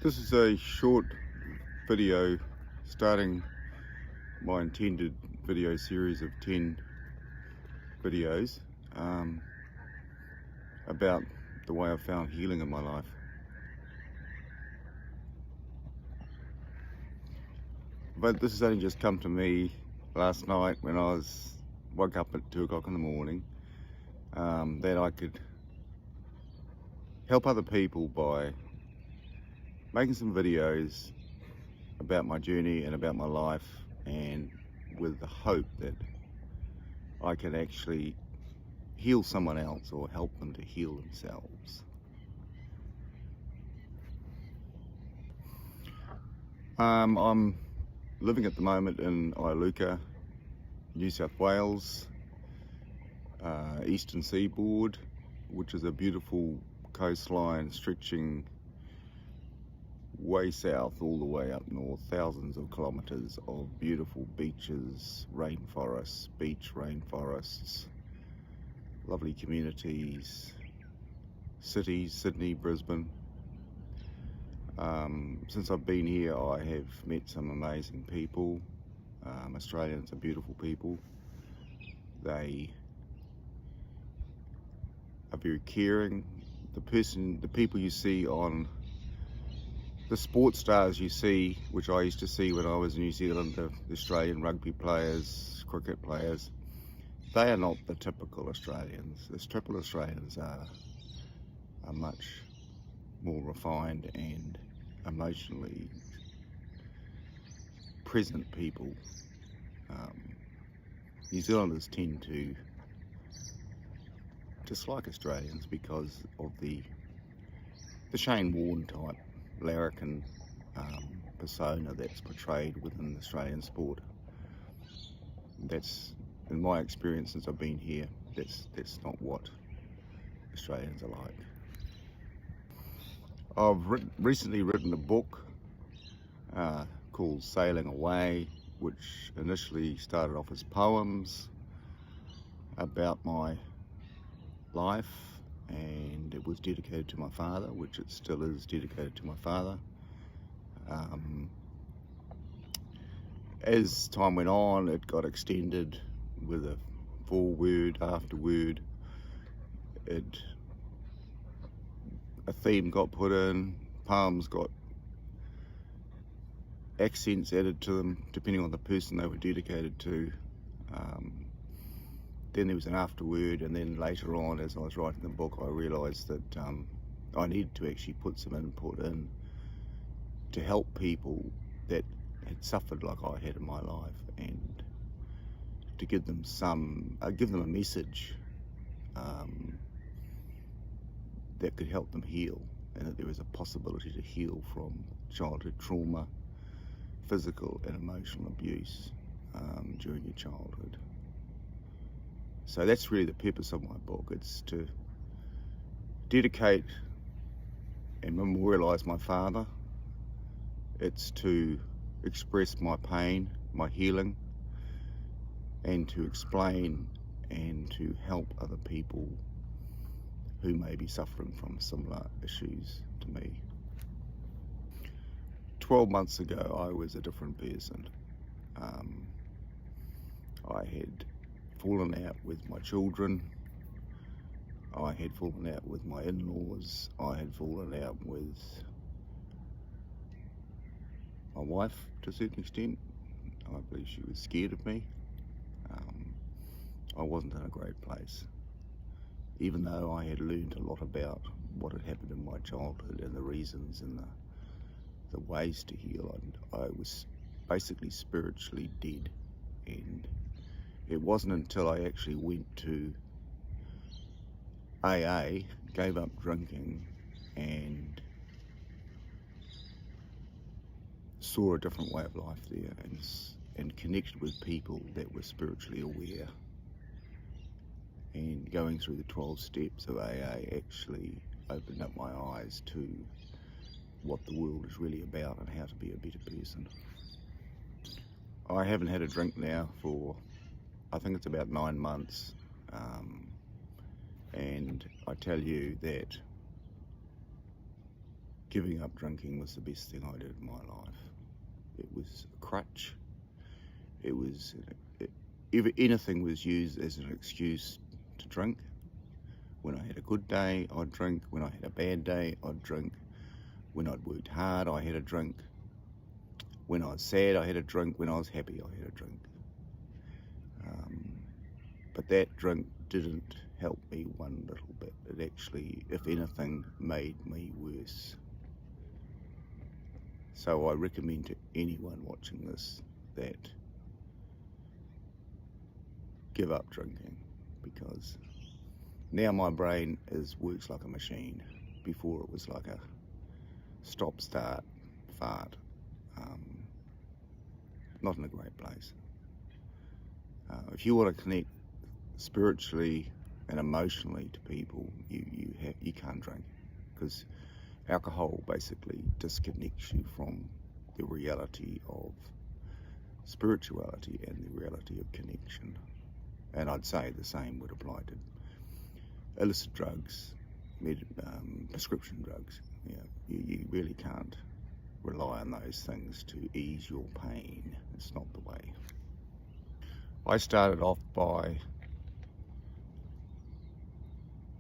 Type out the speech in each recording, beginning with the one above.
This is a short video starting my intended video series of 10 videos about the way I've found healing in my life. But this has only just come to me last night when I woke up at 2 o'clock in the morning, that I could help other people by making some videos about my journey and about my life, and with the hope that I can actually heal someone else or help them to heal themselves. I'm living at the moment in Iluka, New South Wales, eastern seaboard, which is a beautiful coastline stretching way south all the way up north, thousands of kilometres of beautiful beaches, rainforests, beach rainforests, lovely communities, cities, Sydney, Brisbane. Since I've been here, I have met some amazing people. Australians are beautiful people. They are very caring. The people you see on the sports stars you see, which I used to see when I was in New Zealand, the Australian rugby players, cricket players, they are not the typical Australians. The typical Australians are much more refined and emotionally present people. New Zealanders tend to dislike Australians because of the Shane Warne type larrikin persona that's portrayed within Australian sport. That's, in my experience since I've been here, that's not what Australians are like. I've recently written a book called Sailing Away, which initially started off as poems about my life, and it was dedicated to my father, which it still is dedicated to my father. As time went on, it got extended with a foreword, afterword. A theme got put in, poems got accents added to them depending on the person they were dedicated to. Then there was an afterword, and then later on, as I was writing the book, I realised that I needed to actually put some input in to help people that had suffered like I had in my life, and to give them a message that could help them heal, and that there was a possibility to heal from childhood trauma, physical and emotional abuse during your childhood. So that's really the purpose of my book. It's to dedicate and memorialise my father. It's to express my pain, my healing, and to explain and to help other people who may be suffering from similar issues to me. 12 months ago, I was a different person. I had fallen out with my children. I had fallen out with my in-laws. I had fallen out with my wife to a certain extent. I believe she was scared of me. I wasn't in a great place. Even though I had learned a lot about what had happened in my childhood and the reasons and the ways to heal, I was basically spiritually dead. And it wasn't until I actually went to AA, gave up drinking, and saw a different way of life there, and connected with people that were spiritually aware. And going through the 12 steps of AA actually opened up my eyes to what the world is really about and how to be a better person. I haven't had a drink now for, I think it's about 9 months, and I tell you that giving up drinking was the best thing I did in my life. It was a crutch. It was, if anything was used as an excuse to drink. When I had a good day, I'd drink. When I had a bad day, I'd drink. When I'd worked hard, I had a drink. When I was sad, I had a drink. When I was happy, I had a drink. But that drink didn't help me one little bit. It actually, if anything, made me worse. So I recommend to anyone watching this that give up drinking, because now my brain works like a machine. Before it was like a stop-start fart. Not in a great place. If you want to connect spiritually and emotionally to people, you can't drink, because alcohol basically disconnects you from the reality of spirituality and the reality of connection. And I'd say the same would apply to illicit drugs, prescription drugs. Yeah, you really can't rely on those things to ease your pain. It's not the way. I started off by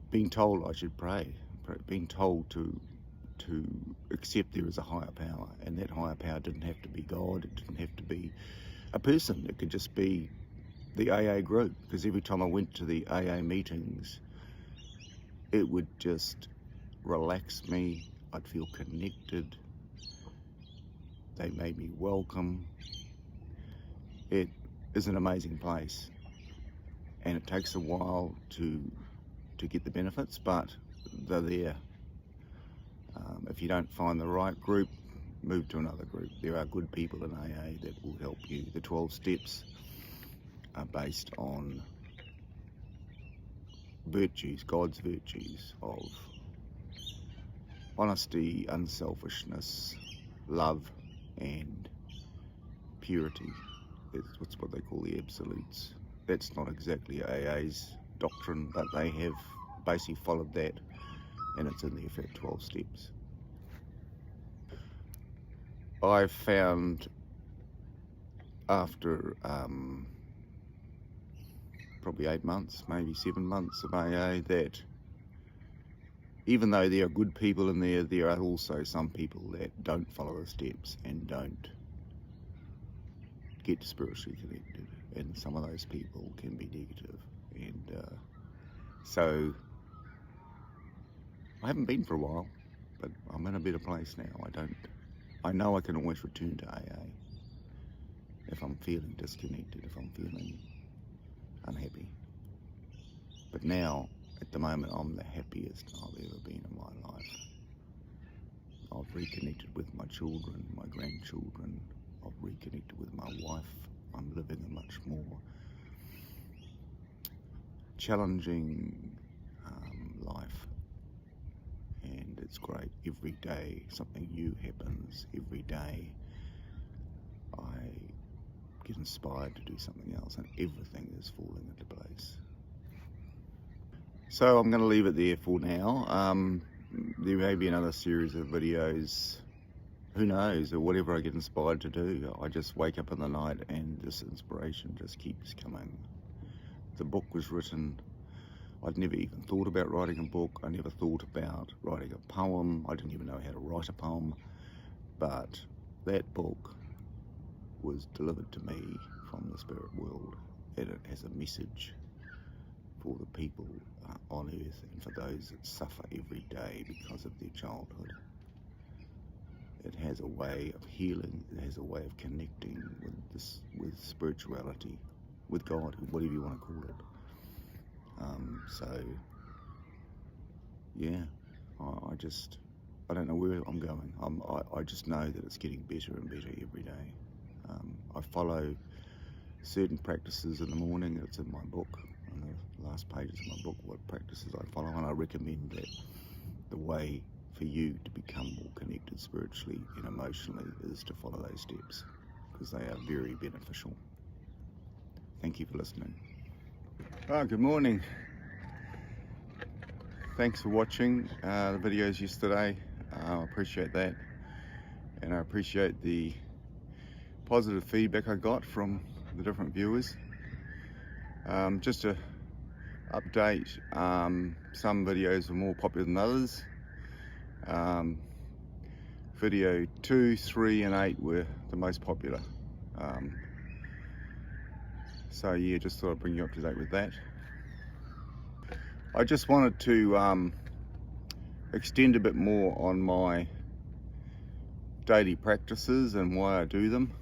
being told I should pray, being told to accept there is a higher power, and that higher power didn't have to be God, it didn't have to be a person, it could just be the AA group, because every time I went to the AA meetings, it would just relax me. I'd feel connected. They made me welcome. It is an amazing place, and it takes a while to get the benefits, but they're there. If you don't find the right group, move to another group. There are good people in AA that will help you. The 12 steps are based on virtues, God's virtues of honesty, unselfishness, love, and purity. That's what they call the absolutes. That's not exactly AA's doctrine, but they have basically followed that, and it's in the 12 steps. I've found after probably 8 months, maybe 7 months of AA, that even though there are good people in there, there are also some people that don't follow the steps and don't get spiritually connected, and some of those people can be negative. And so I haven't been for a while, but I'm in a better place now. I know I can always return to AA if I'm feeling disconnected, if I'm feeling unhappy. But now, at the moment, I'm the happiest I've ever been in my life. I've reconnected with my children, my grandchildren. I've reconnected with my wife. I'm living a much more challenging life. And it's great. Every day something new happens. Every day I get inspired to do something else, and everything is falling into place. So I'm going to leave it there for now. There may be another series of videos, who knows, or whatever I get inspired to do. I just wake up in the night and this inspiration just keeps coming. The book was written. I'd never even thought about writing a book. I never thought about writing a poem. I didn't even know how to write a poem. But that book was delivered to me from the spirit world, and it has a message for the people on earth and for those that suffer every day because of their childhood. It has a way of healing. It has a way of connecting with spirituality, with God, whatever you want to call it. So yeah, I don't know where I'm going. I just know that it's getting better and better every day. I follow certain practices in the morning. It's in my book, on the last pages of my book, what practices I follow, and I recommend that the way for you to become more connected spiritually and emotionally is to follow those steps, because they are very beneficial. Thank you for listening. Oh, good morning. Thanks for watching the videos yesterday. I appreciate that, and I appreciate the positive feedback I got from the different viewers. Just to update, some videos are more popular than others. Video 2, 3 and 8 were the most popular. So yeah, just thought I'd bring you up to date with that. I just wanted to extend a bit more on my daily practices and why I do them,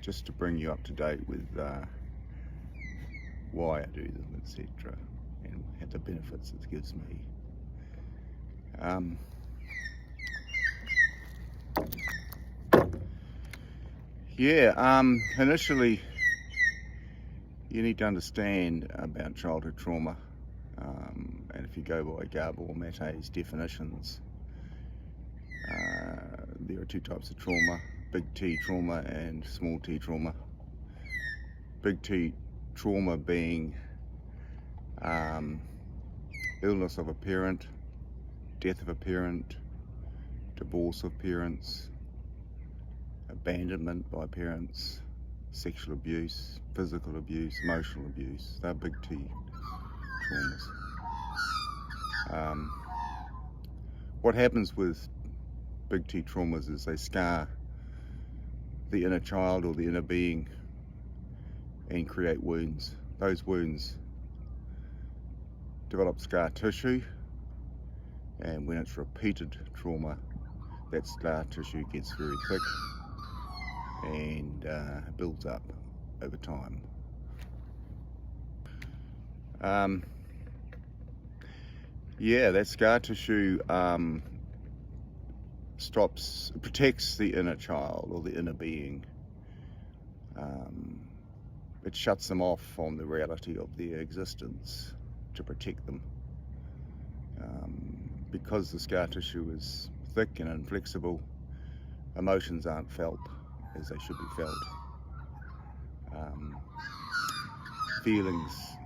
just to bring you up to date with why I do them, etc., and the benefits it gives me. Initially you need to understand about childhood trauma, and if you go by Gabor Mate's definitions, there are two types of trauma: big T trauma and small t trauma. Big T trauma being illness of a parent, death of a parent, divorce of parents, abandonment by parents, sexual abuse, physical abuse, emotional abuse. They're big T traumas. What happens with big T traumas is they scar the inner child or the inner being and create wounds. Those wounds develop scar tissue, and when it's repeated trauma, that scar tissue gets very thick and builds up over time. That scar tissue protects the inner child or the inner being. It shuts them off from the reality of their existence to protect them. Because the scar tissue is thick and inflexible, emotions aren't felt as they should be felt. Feelings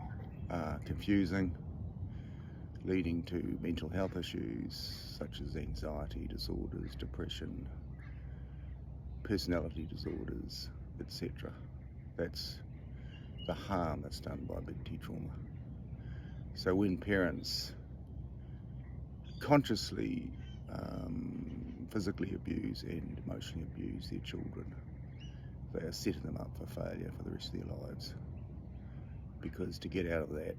are confusing, leading to mental health issues such as anxiety disorders, depression, personality disorders, etc. That's the harm that's done by big T trauma. So when parents consciously physically abuse and emotionally abuse their children, they are setting them up for failure for the rest of their lives, because to get out of that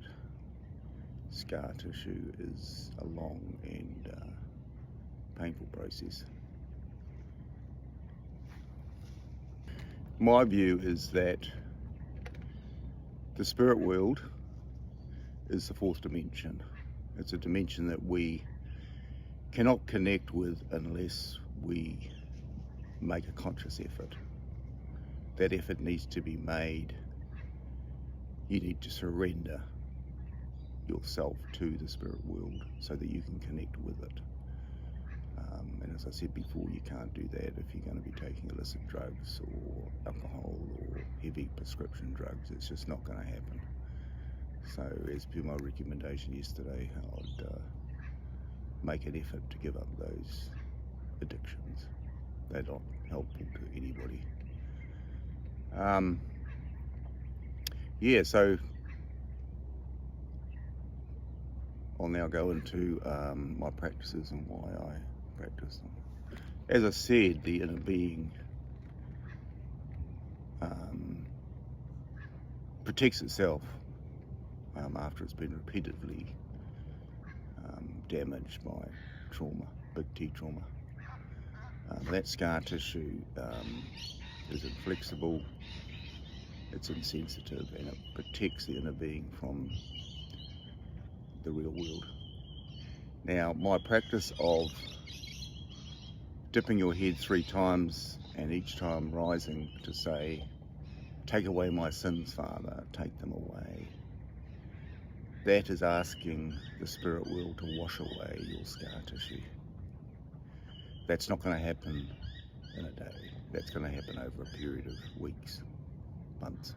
scar tissue is a long and painful process. My view is that the spirit world is the fourth dimension. It's a dimension that we cannot connect with unless we make a conscious effort. That effort needs to be made. You need to surrender yourself to the spirit world so that you can connect with it. And as I said before, you can't do that if you're going to be taking illicit drugs or alcohol or heavy prescription drugs. It's just not going to happen. So as per my recommendation yesterday, I'd make an effort to give up those addictions. They're not helpful to anybody. So I'll now go into my practices and why I practice them. As I said, the inner being protects itself after it's been repeatedly damaged by trauma, big T trauma. That scar tissue is inflexible, it's insensitive, and it protects the inner being from the real world. Now, my practice of dipping your head 3 times and each time rising to say, "Take away my sins, Father, take them away," that is asking the spirit world to wash away your scar tissue. That's not going to happen in a day. That's going to happen over a period of weeks, months.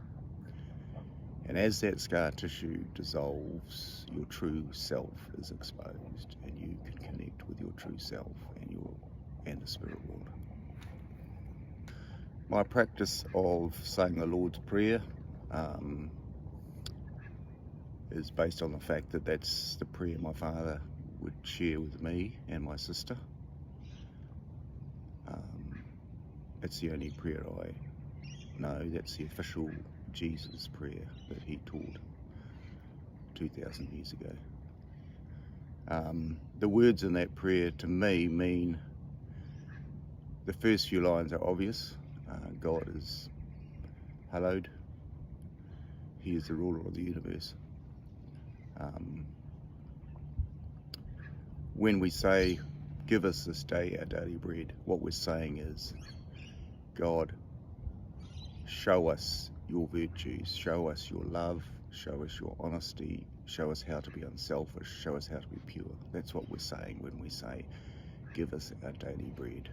And as that scar tissue dissolves, your true self is exposed and you can connect true self and the spirit world. My practice of saying the Lord's Prayer is based on the fact that that's the prayer my father would share with me and my sister. It's the only prayer I know. That's the official Jesus prayer that he taught 2,000 years ago. The words in that prayer to me mean, the first few lines are obvious. God is hallowed. He is the ruler of the universe. When we say, give us this day our daily bread, what we're saying is, God, show us your virtues, show us your love, show us your honesty, show us how to be unselfish, show us how to be pure. That's what we're saying when we say, give us our daily bread.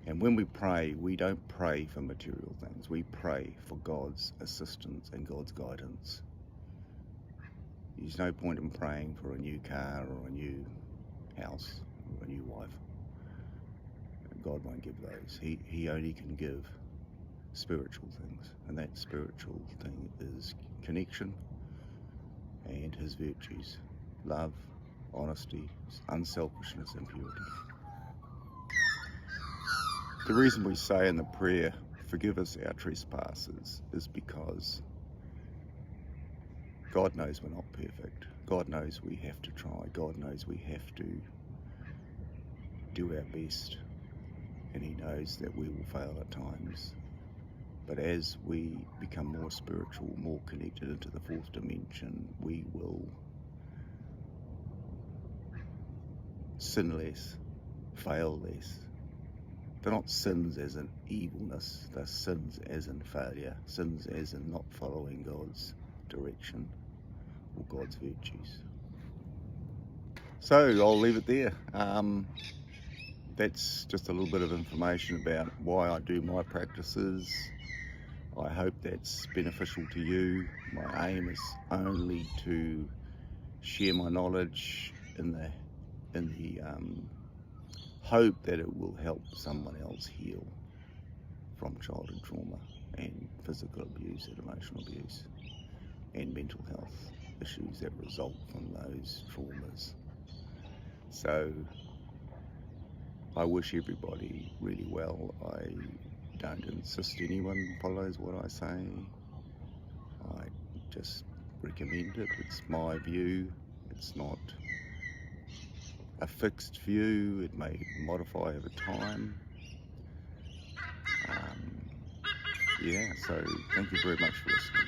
And when we pray, we don't pray for material things. We pray for God's assistance and God's guidance. There's no point in praying for a new car or a new house or a new wife. God won't give those. He only can give spiritual things, and that spiritual thing is connection and his virtues: love, honesty, unselfishness and purity. The reason we say in the prayer, forgive us our trespasses, is because God knows we're not perfect. God knows we have to try. God knows we have to do our best. And he knows that we will fail at times. But as we become more spiritual, more connected into the fourth dimension, we will sin less, fail less. They're not sins as in evilness, they're sins as in failure, sins as in not following God's direction or God's virtues. So I'll leave it there. That's just a little bit of information about why I do my practices. I hope that's beneficial to you. My aim is only to share my knowledge in the hope that it will help someone else heal from childhood trauma and physical abuse and emotional abuse and mental health issues that result from those traumas. So I wish everybody really well. I don't insist anyone follows what I say. I just recommend it. It's my view. It's not a fixed view. It may modify over time. So thank you very much for listening.